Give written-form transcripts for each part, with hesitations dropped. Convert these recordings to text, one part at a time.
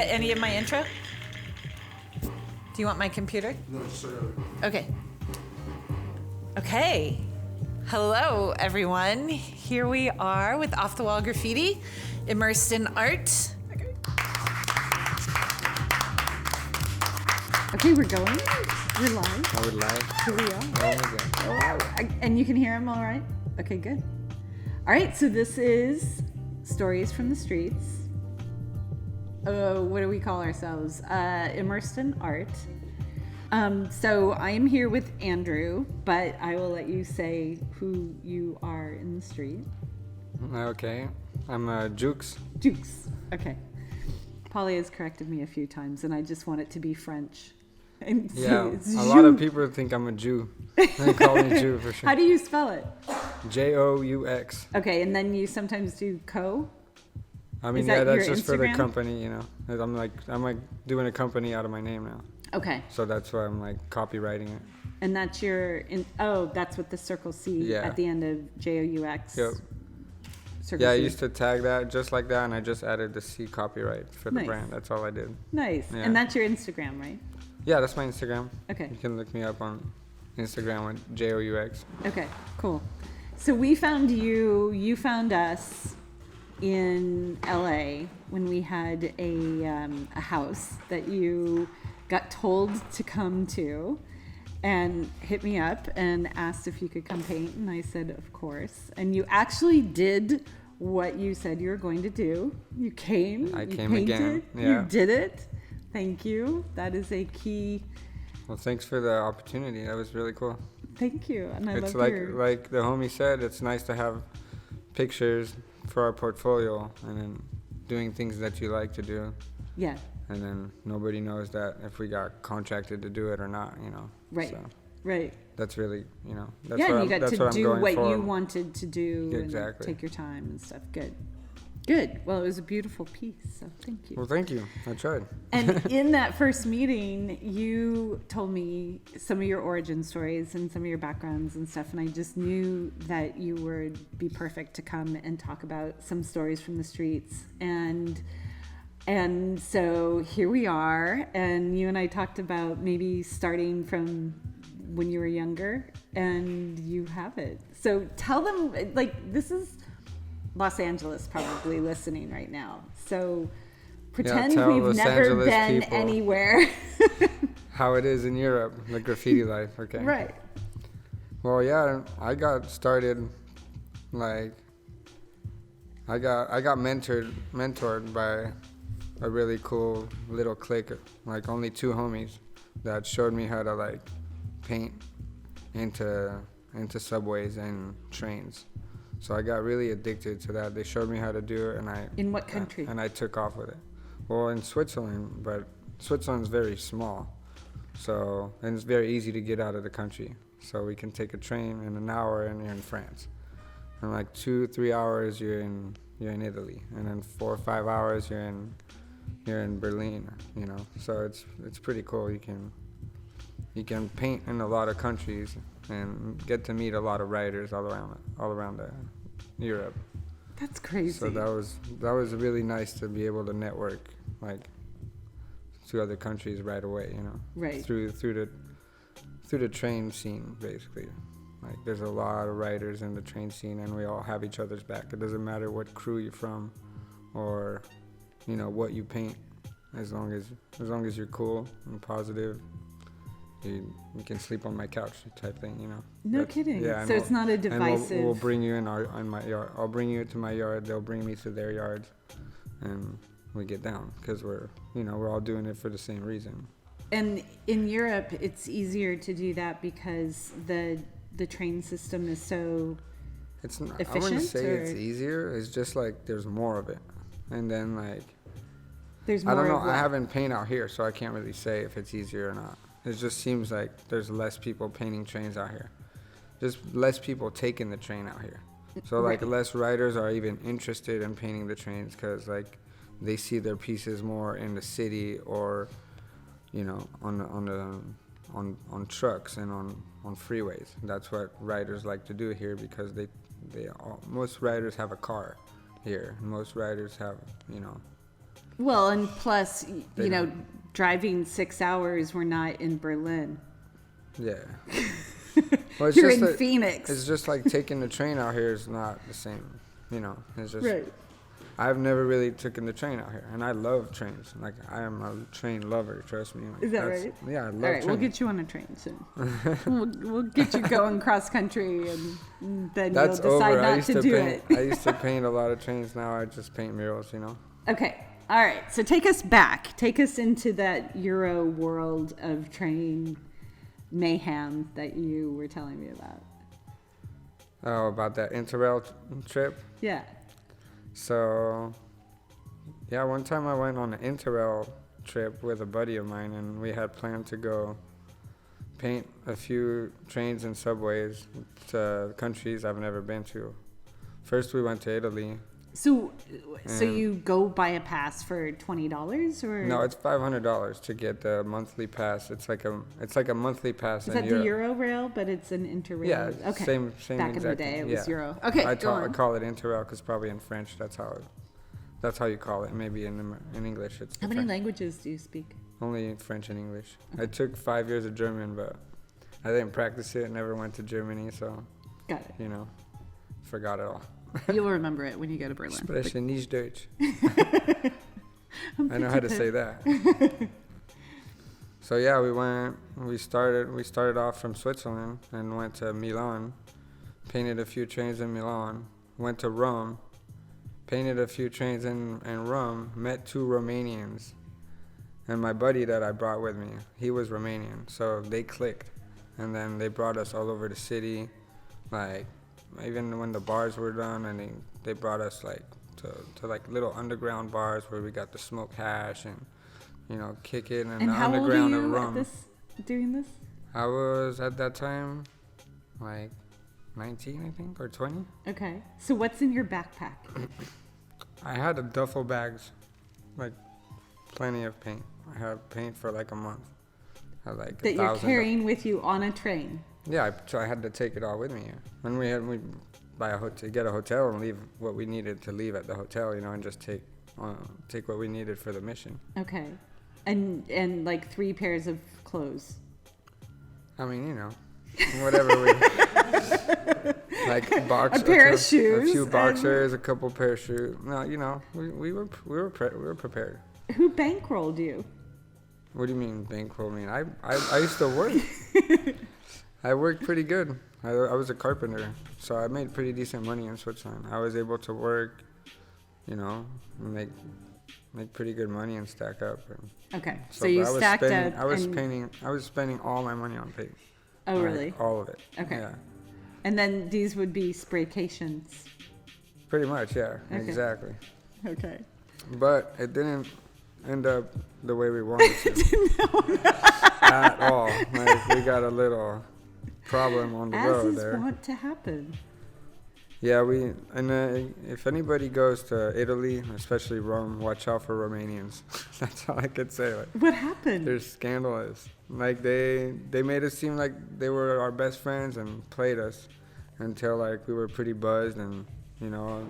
get any of my intro? Do you want my computer? No, just Okay. Okay. Hello, everyone. Here we are with Off the Wall Graffiti, immersed in art. Okay, we're going. We're live. Oh, we're live. Here we are. Oh my god. Oh, wow. And you can hear him all right? Okay, good. All right, so this is Stories from the Streets. What do we call ourselves? Immersed in art. So I am here with Andrew, but I will let you say who you are in the street. Okay. I'm Joux. Joux. Okay. Polly has corrected me a few times, and I just want it to be French. And so Yeah, it's a lot of Joux. people think I'm a Jew. They call me Jew for sure. How do you spell it? Joux. Okay, and then you sometimes do co? I mean, Is that yeah, that's your just for the Instagram? company, you know. I'm like doing a company out of my name now. Okay. So that's why I'm like copywriting it. And that's that's what the circle C Yeah. at the end of JOUX. Yep. Circle Yeah, I C. used to tag that just like that, and I just added the C copyright for the Nice. brand. That's all I did. Nice. Yeah. And that's your Instagram, right? Yeah, that's my Instagram. Okay. You can look me up on Instagram with JOUX. Okay, cool. So we found you found us in LA when we had a house that you got told to come to, and hit me up and asked if you could come paint, and I said of course. And you actually did what you said you were going to do. You came. I you came painted, again, You yeah. did it. Thank you. That is a key. Well, thanks for the opportunity. That was really cool. Thank you. And I It's love your. like the homie said, it's nice to have pictures for our portfolio and then doing things that you like to do. Yeah. And then nobody knows that if we got contracted to do it or not, you know. Right. So Right. that's really, you know, that's Yeah, what and I'm, you got that's to what I'm do going what for. you wanted to do Exactly. and take your time and stuff. Good. Good. Well, it was a beautiful piece, so thank you. Well, thank you. I tried. And in that first meeting, you told me some of your origin stories and some of your backgrounds and stuff, and I just knew that you would be perfect to come and talk about some stories from the streets. And so here we are, and you and I talked about maybe starting from when you were younger, and you have it. So tell them, like, this is Los Angeles probably listening right now. So pretend tell we've Los never Angeles been people. anywhere. How it is in Europe, the graffiti life, okay? Right. Well, yeah, I got started, like, I got mentored by a really cool little clique, like only two homies that showed me how to like paint into subways and trains. So I got really addicted to that. They showed me how to do it, and In what country? And I took off with it. Well, in Switzerland, but Switzerland's very small, so and it's very easy to get out of the country. So we can take a train in an hour, and you're in France. In like 2-3 hours, you're in Italy, and then 4 or 5 hours, you're in Berlin. You know, so it's pretty cool. You can paint in a lot of countries and get to meet a lot of writers all around Europe. That's crazy. So that was really nice to be able to network like to other countries right away, you know. Right. Through the train scene, basically. Like there's a lot of writers in the train scene, and we all have each other's back. It doesn't matter what crew you're from, or you know what you paint. As long as you're cool and positive, you can sleep on my couch type thing, you know. No kidding. Yeah, So it's not a and divisive. we'll bring you in my yard. I'll bring you to my yard. They'll bring me to their yards, and we get down because we're all doing it for the same reason. And in Europe, it's easier to do that because the train system is so It's not, I efficient. wouldn't say or it's easier. It's just like there's more of it, and then like there's more I don't know. of what? I haven't painted out here, so I can't really say if it's easier or not. It just seems like there's less people painting trains out here. Just less people taking the train out here. So like Right. less writers are even interested in painting the trains because like they see their pieces more in the city or you know on trucks and on freeways. That's what writers like to do here because most writers have a car here. Most writers have Well, and plus, They you know, don't. driving 6 hours, we're not in Berlin. Yeah. Well, You're in Phoenix. It's just like taking the train out here is not the same. You know, it's just. Right. I've never really taken the train out here, and I love trains. Like, I am a train lover, trust me. Like, Is that right? Yeah, I love All right, trains. we'll get you on a train soon. we'll get you going cross country, and then That's you'll decide over. not to do paint, it. I used to paint a lot of trains. Now I just paint murals, you know? Okay. All right. So take us back. Take us into that Euro world of train mayhem that you were telling me about. Oh, about that Interrail trip? Yeah. So, yeah, one time I went on an Interrail trip with a buddy of mine, and we had planned to go paint a few trains and subways to countries I've never been to. First, we went to Italy. So And- you go buy a pass for $20 or No, it's $500 to get the monthly pass. It's like a monthly pass is in that Europe. the Euro rail? But it's an Interrail. Yeah, it's Okay. same Back in the exact day, thing. it was Yeah. Euro. Okay, I go on. call it Interrail because probably in French that's how you call it. Maybe in English it's How many different. languages do you speak? Only French and English. I took 5 years of German, but I didn't practice it. Never went to Germany, so Got it. you know, forgot it all. You'll remember it when you go to Berlin. Spreche nicht Deutsch. I know how to say that. So yeah, we started off from Switzerland and went to Milan, painted a few trains in Milan, went to Rome, painted a few trains in Rome, met 2 Romanians. And my buddy that I brought with me, he was Romanian, so they clicked. And then they brought us all over the city, like even when the bars were done, and they brought us like to like little underground bars where we got to smoke hash and, you know, kick it in And the how old are underground of you at Rome. doing this? I was at that time like 19, I think, or 20. Okay. So what's in your backpack? I had a duffel bags, like plenty of paint. I had paint for like a month. I had like That you're 1,000. carrying with you on a train. Yeah, so I had to take it all with me. When we buy get a hotel and leave what we needed to leave at the hotel, you know, and just take what we needed for the mission. Okay. And like 3 pairs of clothes. I mean, you know, whatever we like A pair of shoes a few and- boxers, a couple pair of shoes. No, you know, we were prepared. Who bankrolled you? What do you mean bankroll? I mean, I used to work. I worked pretty good. I was a carpenter, so I made pretty decent money in Switzerland. I was able to work, you know, make pretty good money and stack up. And Okay. So you stacked up. I was spending all my money on paint. Oh, Like, really? all of it. Okay. Yeah. And then these would be spraycations. Pretty much, yeah. Okay. Exactly. Okay. But it didn't end up the way we wanted to. At all. Like, we got a little problem on the As road is there. wont to happen. Yeah, if anybody goes to Italy, especially Rome, watch out for Romanians. That's all I could say. Like, What happened? they're scandalous. Like they made us seem like they were our best friends and played us until like we were pretty buzzed and, you know,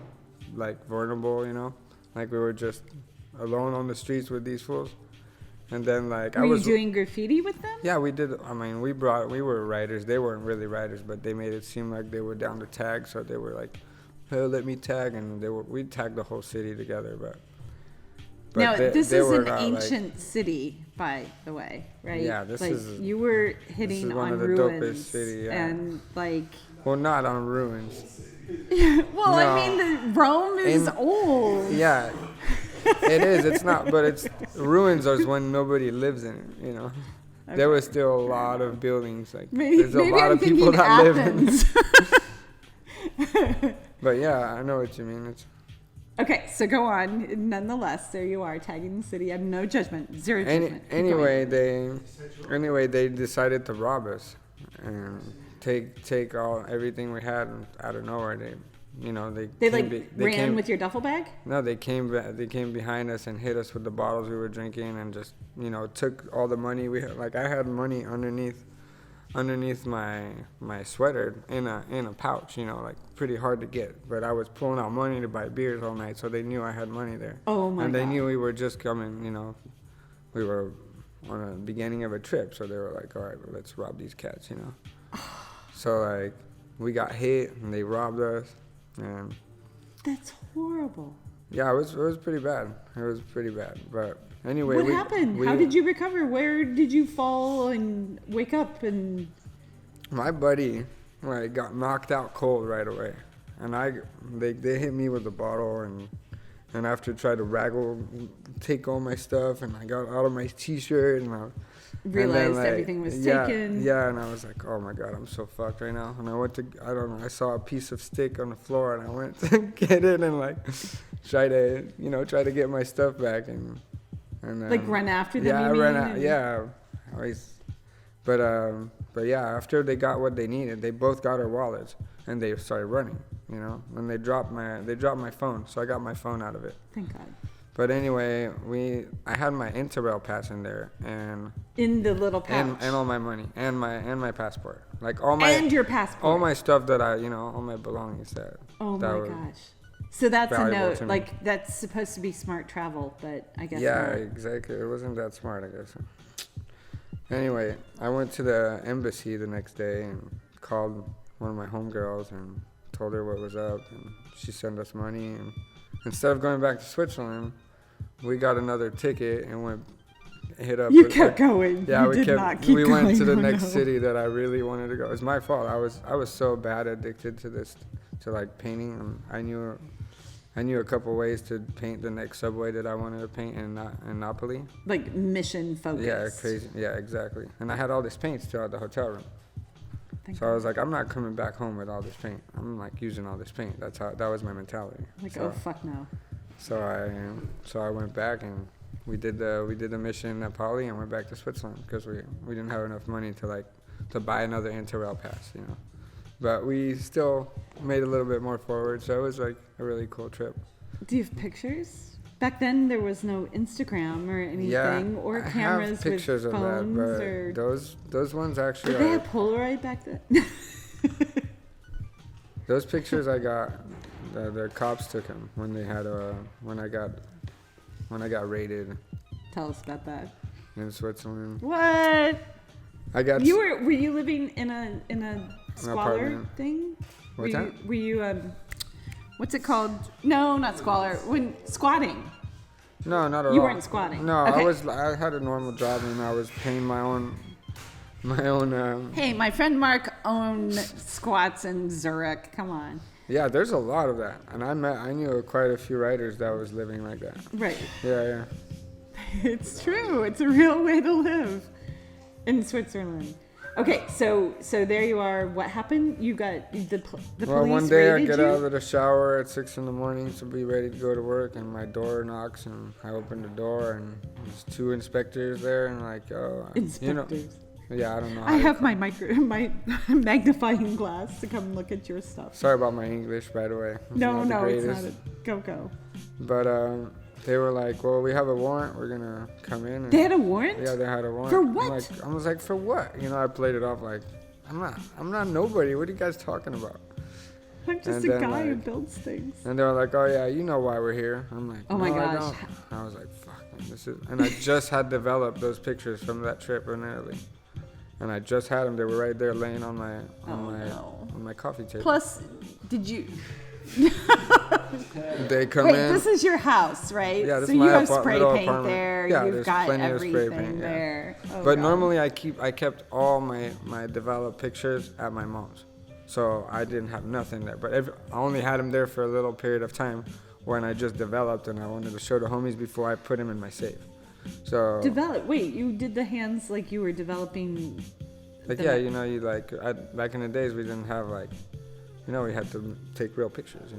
like vulnerable, you know, like we were just alone on the streets with these fools. And then like Were I was you doing graffiti with them? Yeah, we did. I mean, we were writers. They weren't really writers, but they made it seem like they were down to tag. So they were like, "Hey, let me tag," and we tagged the whole city together. But Now, this they is were an not, like- ancient city, by the way, right? Yeah, this like, is- you were hitting one on of the ruins dopest city, yeah. and like. well, not on ruins. Well, I No. mean, Rome is old. Yeah, it is. It's not, but it's ruins is when nobody lives in it. You know, there was still a lot of buildings. Like there's a lot I'm of people thinking that live in. Athens. But yeah, I know what you mean. It's Okay, so go on. Nonetheless, there you are, tagging the city. I have no judgment, zero judgment. Keep going. anyway they decided to rob us and take everything we had out of nowhere. They ran with your duffel bag. No, they came behind us and hit us with the bottles we were drinking and just, you know, took all the money we had. Like I had money underneath underneath my sweater in a pouch, like pretty hard to get. But I was pulling out money to buy beers all night, so they knew I had money there. Oh my And they God. knew we were just coming, we were on a beginning of a trip, so they were like, all right, well, let's rob these cats, So like we got hit and they robbed us, and That's horrible. yeah, it was pretty bad. It was pretty bad, but. Anyway, What happened? How did you recover? Where did you fall and wake up? And my buddy got knocked out cold right away, and they hit me with a bottle, and after tried to take all my stuff, and I got out of my t-shirt, and I realized everything was taken. Yeah, and I was like, oh my God, I'm so fucked right now. And I saw a piece of stick on the floor, and I went to get it and try to get my stuff back and run after them. Yeah, I you ran mean? out. Yeah, but yeah, after they got what they needed, they both got our wallets and they started running. And they dropped my phone, so I got my phone out of it. Thank God. But anyway, I had my Interrail pass in there and in the little pouch and all my money and my passport, and your passport, all my stuff that all my belongings that. Oh my gosh. So that's a note. To me. That's supposed to be smart travel, but I guess yeah, not. exactly. It wasn't that smart, I guess. Anyway, I went to the embassy the next day and called one of my homegirls and told her what was up, and she sent us money. And instead of going back to Switzerland, we got another ticket and hit up. You kept going. Yeah, we went to the next city that I really wanted to go. It was my fault. I was so bad addicted to this, to painting. And I knew a couple ways to paint the next subway that I wanted to paint in Napoli. Mission focused. Yeah, crazy. Yeah, exactly. And I had all this paint still at the hotel room. So I was like, I'm not coming back home with all this paint. I'm using all this paint. That was my mentality. Oh fuck no. So I went back and we did the mission in Napoli and went back to Switzerland because we didn't have enough money to buy another Interrail pass, But we still made a little bit more forward, so it was a really cool trip. Do you have pictures? Back then there was no Instagram or anything, or cameras I have pictures with phones, of that, but or those ones actually. Did they have Polaroid back then? Those pictures I got, the cops took them when they had when I got raided. Tell us about that. In Switzerland. What? Were you living in a squalor apartment. thing? What's that? Were you what's it called? No, not squalor. Squatting. No, not at all. You weren't squatting. No, okay. I had a normal job and I was paying my own. Hey, my friend Mark owned squats in Zurich. Come on. Yeah, there's a lot of that, and I knew quite a few writers that was living like that. Right. Yeah. It's true. It's a real way to live in Switzerland. Okay, so there you are. What happened? You got the police. Well, one day I raided get you? out of the shower at 6 a.m. to be ready to go to work, and my door knocks, and I open the door, and there's 2 inspectors there, and Inspectors. Yeah, I don't know. I have my magnifying glass to come look at your stuff. Sorry about my English, by the way. No, it's greatest. not. Go. But they were like, well, we have a warrant. We're gonna come in. And They had a warrant? Yeah, they had a warrant. For what? I was like, for what? I played it off like, I'm not nobody. What are you guys talking about? I'm just a guy who builds things. And they were like, oh yeah, you know why we're here. I'm like, oh my gosh. I don't. I was like, fuck, man, and I just had developed those pictures from that trip in Italy. And I just had them. They were right there laying on my coffee table. Plus, did you... They come in. in. This is your house, right? Yeah, this so is you my have spray paint apartment. there. Yeah, You've there's got plenty of everything spray paint, there. Yeah. Oh, but God. normally I kept all my developed pictures at my mom's, so I didn't have nothing there. But I only had them there for a little period of time when I just developed, and I wanted to show the homies before I put them in my safe. So Wait, you did the hands like you were developing. back in the days we didn't have we had to take real pictures,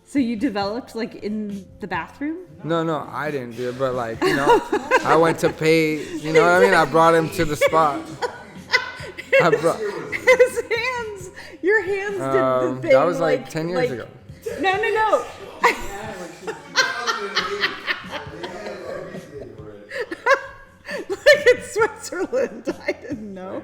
So you developed in the bathroom? No, I didn't do it, but I went to pay, what I mean? I brought him to the spot. His hands, your hands did the thing. That was 10 years ago. No. Look at Switzerland. I didn't know.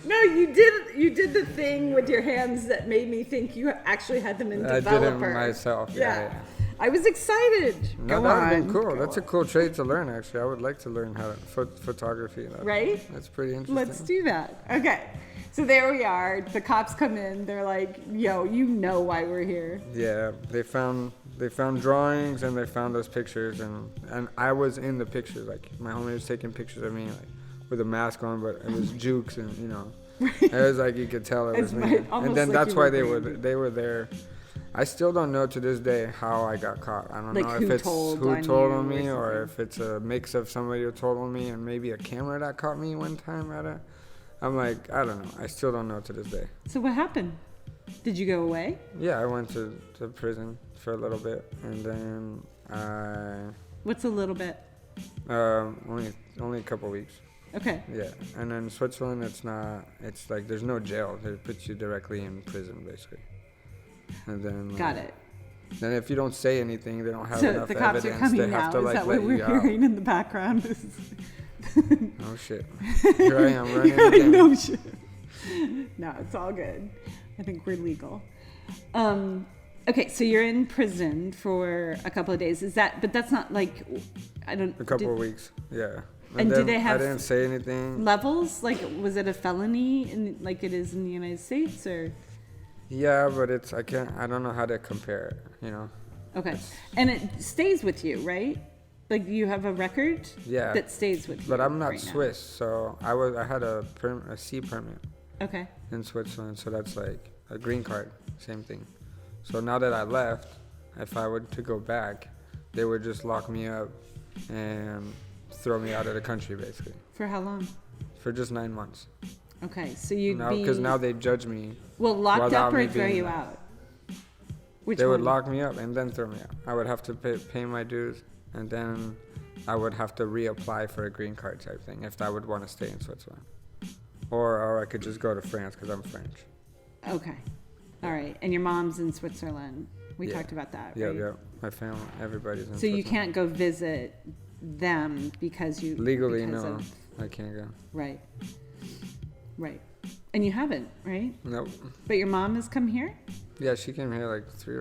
No, you did the thing with your hands that made me think you actually had them in developer. I did it myself. Yeah. I was excited. No, Go that would on. have been cool. That's on. a cool trade to learn, actually. I would like to learn how to photography. Right? That's pretty interesting. Let's do that. Okay. So there we are. The cops come in. They're like, yo, you know why we're here. Yeah, they found drawings and they found those pictures and I was in the pictures. Like my homie was taking pictures of me like with a mask on, but it was Joux and you know, it was like you could tell it was me. And then like that's why they were there. I still don't know to this day how I got caught. I don't like know if it's who told on me or if it's a mix of somebody who told on me and maybe a camera that caught me one time I'm like, I don't know. I still don't know to this day. So what happened? Did you go away? Yeah, I went to prison for a little bit, and then What's a little bit? only a couple weeks. Okay. Yeah, and then Switzerland, it's like there's no jail. They put you directly in prison, basically. And then Got it. Then if you don't say anything, they don't have so enough the cops evidence. Are coming they now. have to Is like that let what we're you out. hearing in the background? Oh shit! Here I am running again. No shit. No, it's all good. I think we're legal. Okay, so you're in prison for a couple of days. But that's not like, I don't. A couple of weeks, yeah. And then do they have? I didn't say anything. Levels? Like, was it a felony like it is in the United States, or? Yeah, but I don't know how to compare it. You know. Okay, and it stays with you, right? Like you have a record. Yeah. That stays with you. But I'm not right Swiss, so I had a C permit. Okay. In Switzerland, so that's like a green card, same thing. So now that I left, if I were to go back, they would just lock me up and throw me out of the country, basically. For how long? For just 9 months. Okay, so you'd be... Because now they judge me. Well, locked up or throw you there. out? Which they one? would lock me up and then throw me out. I would have to pay my dues, and then I would have to reapply for a green card type thing if I would want to stay in Switzerland. Or I could just go to France because I'm French. Okay. All right. And your mom's in Switzerland. We Yeah. talked about that, Yeah, right? yeah. My family, everybody's in So Switzerland. you can't go visit them because you... Legally, because no. of- I can't go. Right. Right. And you haven't, right? Nope. But your mom has come here? Yeah, she came here like three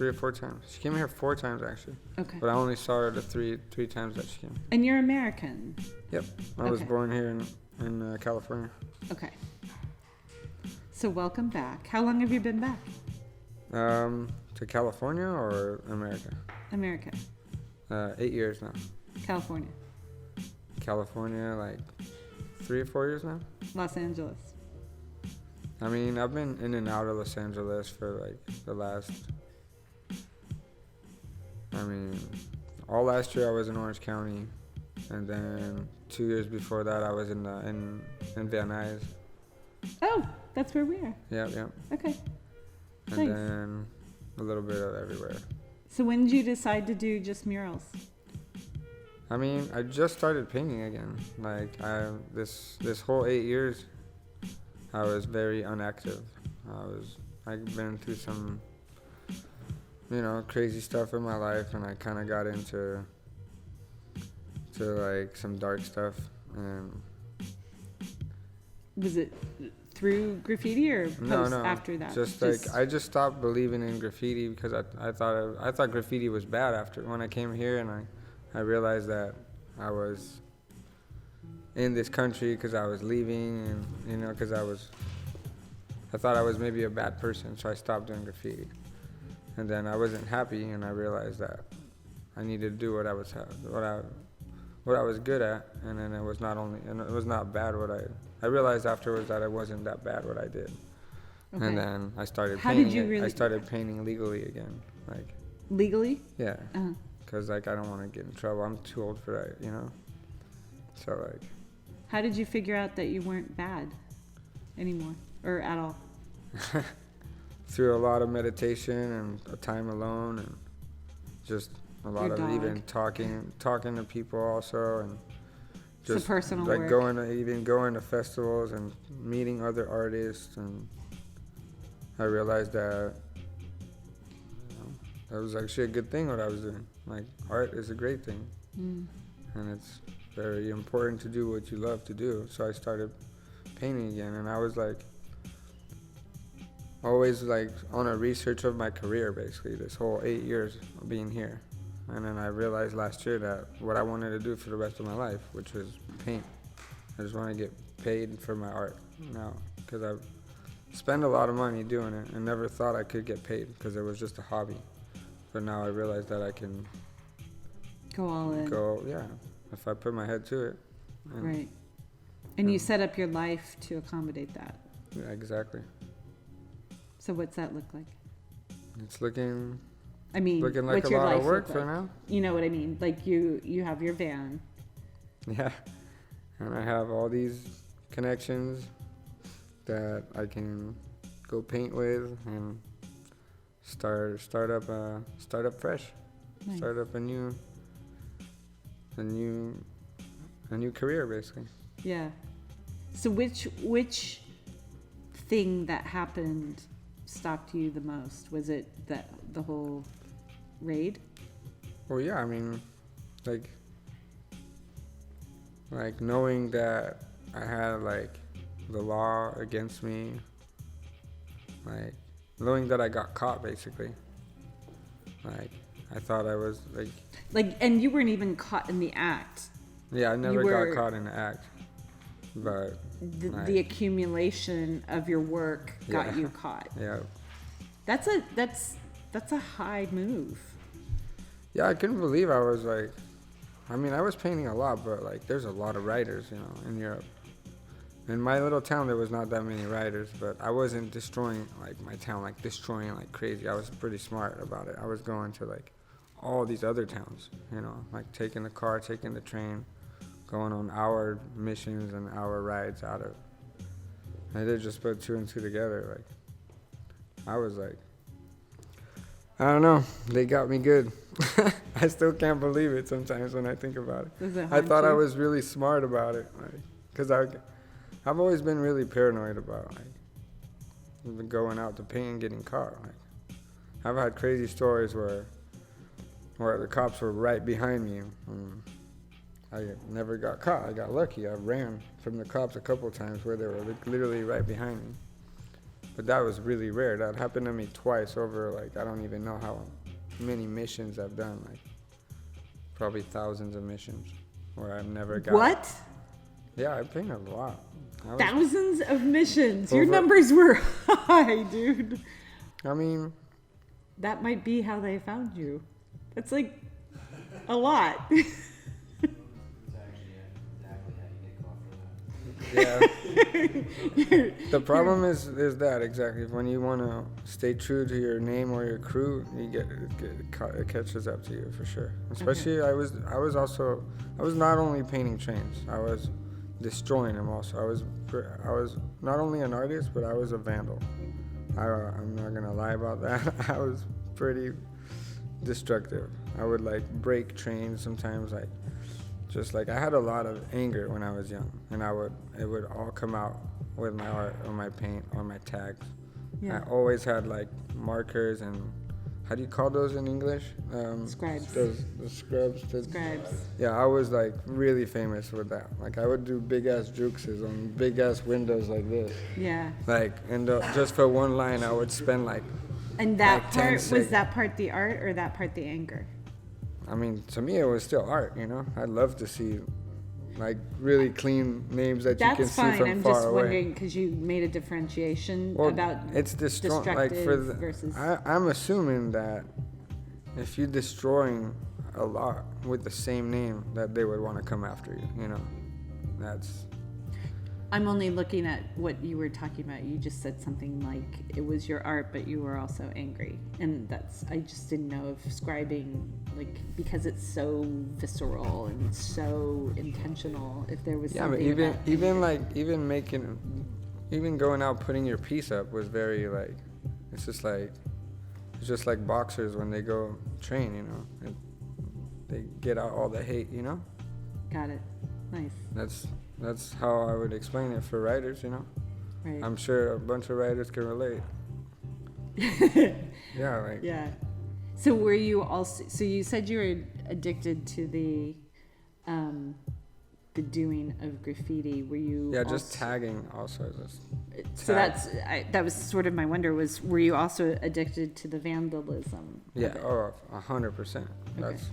or four times. She came here 4 times, actually. Okay. But I only saw her the three times that she came here. And you're American? Yep. I was Okay. born here in California. Okay. So welcome back. How long have you been back? To California or America? America. 8 years now. California. California, like 3 or 4 years now. Los Angeles. I mean, I've been in and out of Los Angeles for like the last... I mean, all last year I was in Orange County, and then 2 years before that I was in Van Nuys. Oh, that's where we are. Yep, yep. Okay. And Nice. then a little bit of everywhere. So when did you decide to do just murals? I mean, I just started painting again. Like this whole 8 years, I was very inactive. I've been through some, crazy stuff in my life, and I kind of got into like some dark stuff. And Was it through graffiti or post no, after that? Just like I just stopped believing in graffiti because I thought graffiti was bad after when I came here, and I realized that I was in this country because I was leaving, and because I thought I was maybe a bad person, so I stopped doing graffiti. And then I wasn't happy, and I realized that I needed to do what I was good at, and then it was not bad I realized afterwards that it wasn't that bad what I did. Okay. And then I started How painting. did you really I started painting legally again, like legally? yeah. Uh-huh. Because, I don't want to get in trouble. I'm too old for that, So, How did you figure out that you weren't bad anymore or at all? through a lot of meditation and a time alone, and just a lot Your of dog. even talking to people also, and Some just personal like work. going to festivals and meeting other artists, and I realized that that was actually a good thing what I was doing. Like, art is a great thing. Mm. And it's very important to do what you love to do. So I started painting again, and I was like always like on a research of my career, basically this whole 8 years of being here. And then I realized last year that what I wanted to do for the rest of my life, which was paint. I just want to get paid for my art now, because I've spent a lot of money doing it and never thought I could get paid because it was just a hobby. But now I realize that I can Go all in. yeah, if I put my head to it. Right. And you set up your life to accommodate that. Yeah, exactly. So what's that look like? It's looking I mean, like what's a your lot life of work look for like? now. You know what I mean? Like you have your van. Yeah, and I have all these connections that I can go paint with and start up fresh, Nice. start up a new career, basically. Yeah. So which thing that happened stopped you the most? Was it that the whole raid? Well, yeah, I mean, like knowing that I had like the law against me, like knowing that I got caught, basically. Like I thought I was like, and you weren't even caught in the act. yeah, I never got caught in the act, but The accumulation of your work got Yeah. you caught. yeah. That's a high move. Yeah, I couldn't believe I was like, I mean, I was painting a lot, but like, there's a lot of writers, in Europe. In my little town, there was not that many writers, but I wasn't destroying like my town, like destroying like crazy. I was pretty smart about it. I was going to like all these other towns, like taking the car, taking the train, going on hour missions and hour rides out of. I did just put two and two together. Like, I was like, I don't know. They got me good. I still can't believe it sometimes when I think about it. Does it I haunt thought I you? was really smart about it, because I've always been really paranoid about even going out to paint and getting caught. Like, I've had crazy stories where the cops were right behind me. And I never got caught. I got lucky. I ran from the cops a couple times where they were literally right behind me. But that was really rare. That happened to me twice over, like, I don't even know how many missions I've done. Like, probably thousands of missions where I've never got. What? Yeah, I painted a lot. Thousands of missions. Your Over- numbers were high, dude. I mean, That might be how they found you. That's like a lot. yeah. The problem is that exactly when you want to stay true to your name or your crew, it catches up to you for sure. Especially I was not only painting trains, I was destroying them also. I was not only an artist, but I was a vandal. I'm not gonna lie about that. I was pretty destructive. I would like break trains sometimes, like just like I had a lot of anger when I was young, and it would all come out with my art or my paint or my tags. Yeah. I always had like markers and how do you call those in English? Scribes. The scrubs. Scribes. Yeah, I was like really famous with that. Like I would do big ass Jouxes on big ass windows like this. Yeah. Like and just for one line, I would spend like. And that Like 10 part, was seconds. that part the art or that part the anger? I mean, to me, it was still art. I'd love to see like really clean names that you can That's see fine. from I'm far just away. wondering because you made a differentiation Well, about it's destructive like versus. I'm assuming that if you're destroying a lot with the same name, that they would want to come after you. That's. I'm only looking at what you were talking about. You just said something like it was your art, but you were also angry, and I just didn't know if scribing, like, because it's so visceral and so intentional. If there was Yeah, but something about even going out putting your piece up was very like, it's just like boxers when they go train, and they get out all the hate, Got it. Nice. That's how I would explain it for writers, Right. I'm sure a bunch of writers can relate. Yeah, like Yeah. So were you also? So you said you were addicted to the the doing of graffiti? Were you just tagging also. So that was sort of my wonder, were you also addicted to the vandalism? Yeah, 100%.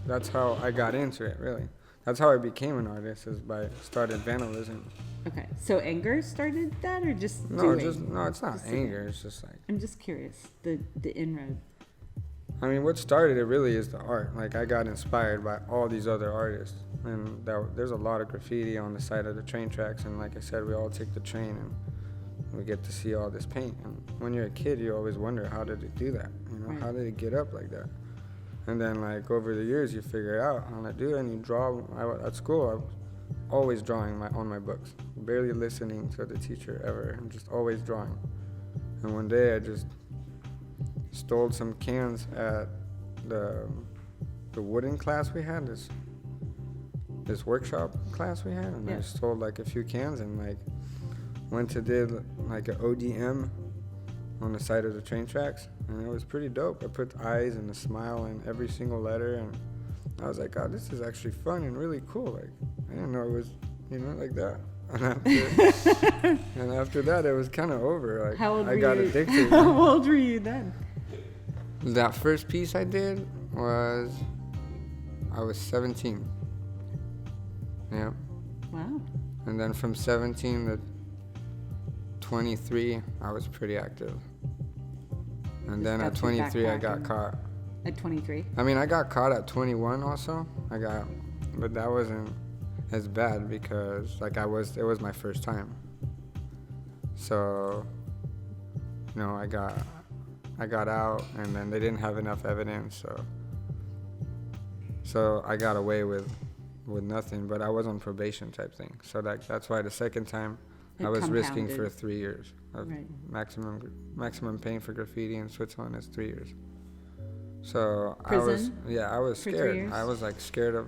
That's how I got into it, really. That's how I became an artist, is by started vandalism. Okay, so anger started that, or just No, doing? it's not anger. It's just like, I'm just curious, the inroad. I mean, what started it really is the art. Like, I got inspired by all these other artists, and there's a lot of graffiti on the side of the train tracks. And like I said, we all take the train and we get to see all this paint. And when you're a kid, you always wonder, how did it do that? You know, Right. How did it get up like that? And then, like, over the years, you figure out how to do it, and you draw. At school, I was always drawing on my books, barely listening to the teacher ever, and just always drawing. And one day, I just stole some cans at the wooden class we had, this workshop class we had, and I stole like a few cans and like went to did like an ODM on the side of the train tracks, and it was pretty dope. I put eyes and a smile in every single letter, and I was like, God, this is actually fun and really cool. Like, I didn't know it was, like that. And after that, it was kind of over. Like, I got addicted. How old were you then? That first piece I did I was 17. Yeah. Wow. And then from 17 to 23, I was pretty active. And then at 23, I got caught. At 23? I mean, I got caught at 21 also. But that wasn't as bad because it was my first time. So, I got out, and then they didn't have enough evidence, so I got away with nothing, but I was on probation type thing. So that's why the second time I was risking for 3 years of maximum pain for graffiti in Switzerland is 3 years. So Prison? I was For 3 scared. years? I was like scared of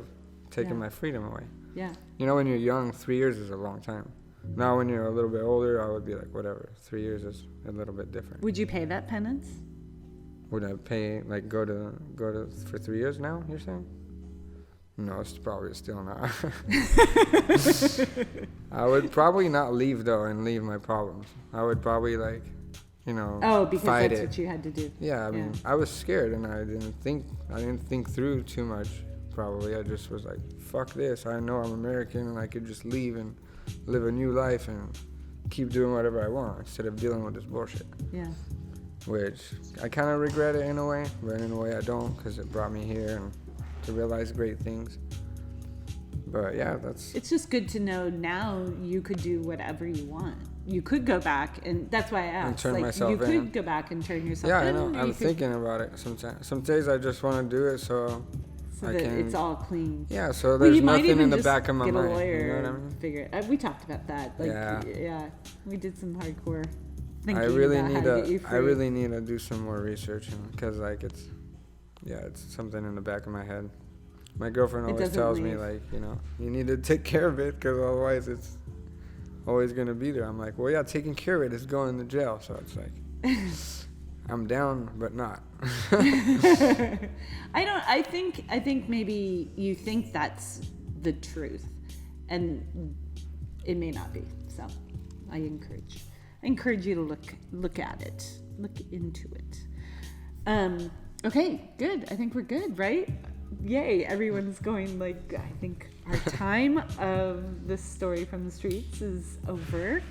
taking my freedom away. Yeah. When you're young, 3 years is a long time. Now when you're a little bit older, I would be like, whatever. 3 years is a little bit different. Would you pay that penance? Would I pay, like, go to for 3 years now, you're saying? No, it's probably still not. I would probably not leave, though, and leave my problems. I would probably, like, because fight that's it. what you had to do. Yeah, I mean, I was scared, and I didn't think through too much, probably. I just was like, fuck this. I know I'm American, and I could just leave and live a new life and keep doing whatever I want instead of dealing with this bullshit. Yeah. Which I kind of regret it in a way, but in a way I don't, because it brought me here and to realize great things. But yeah, it's just good to know now you could do whatever you want. You could go back, and that's why I asked. And turn myself in. You could go back and turn yourself in. Yeah, I know. I'm thinking about it sometimes. Some days I just want to do it so I that can, it's all clean. Yeah, so there's nothing in the back of my mind. Get a mind. lawyer, you know what I mean? Figure it. We talked about that. Yeah, we did some hardcore thinking I really about how to get you free. I really need to do some more research, because like it's something in the back of my head. My girlfriend always tells me, like, you need to take care of it, because otherwise it's always gonna be there. I'm like, well, yeah, taking care of it is going to jail. So it's like, I'm down, but not. I think maybe you think that's the truth, and it may not be. So I encourage you to look at it, look into it. Okay, good. I think we're good, right? Yay, everyone's going like, I think our time of the story from the streets is over.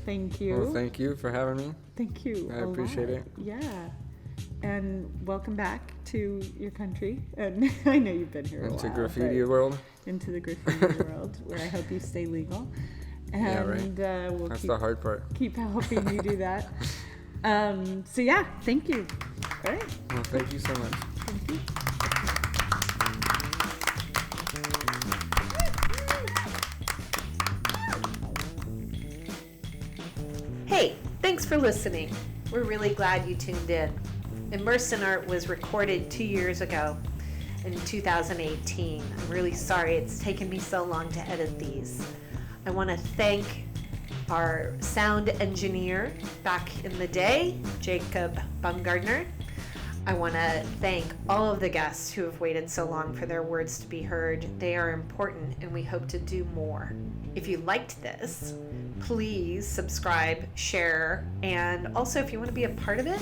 Thank you. Well, thank you for having me. Thank you. I appreciate it. Yeah. And welcome back to your country. And I know you've been here a while. Into graffiti world. Into the graffiti world, where I hope you stay legal. And we'll That's the hard part. Keep helping you do that. So yeah, thank you. All right. Well, thank you so much. Thank you. Hey, thanks for listening. We're really glad you tuned in. Immersed in Art was recorded 2 years ago in 2018. I'm really sorry it's taken me so long to edit these. I want to thank our sound engineer back in the day, Jacob Baumgardner. I want to thank all of the guests who have waited so long for their words to be heard. They are important, and we hope to do more. If you liked this, please subscribe, share, and also if you want to be a part of it,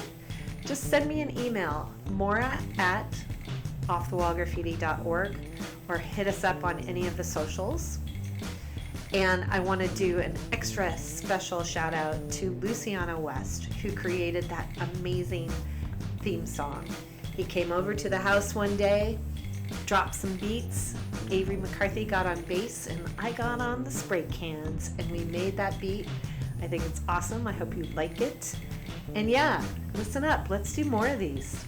just send me an email, maura@offthewallgraffiti.org, or hit us up on any of the socials. And I want to do an extra special shout out to Luciano West, who created that amazing theme song. He came over to the house one day, dropped some beats. Avery McCarthy got on bass and I got on the spray cans, and we made that beat. I think it's awesome. I hope you like it. And yeah, listen up. Let's do more of these.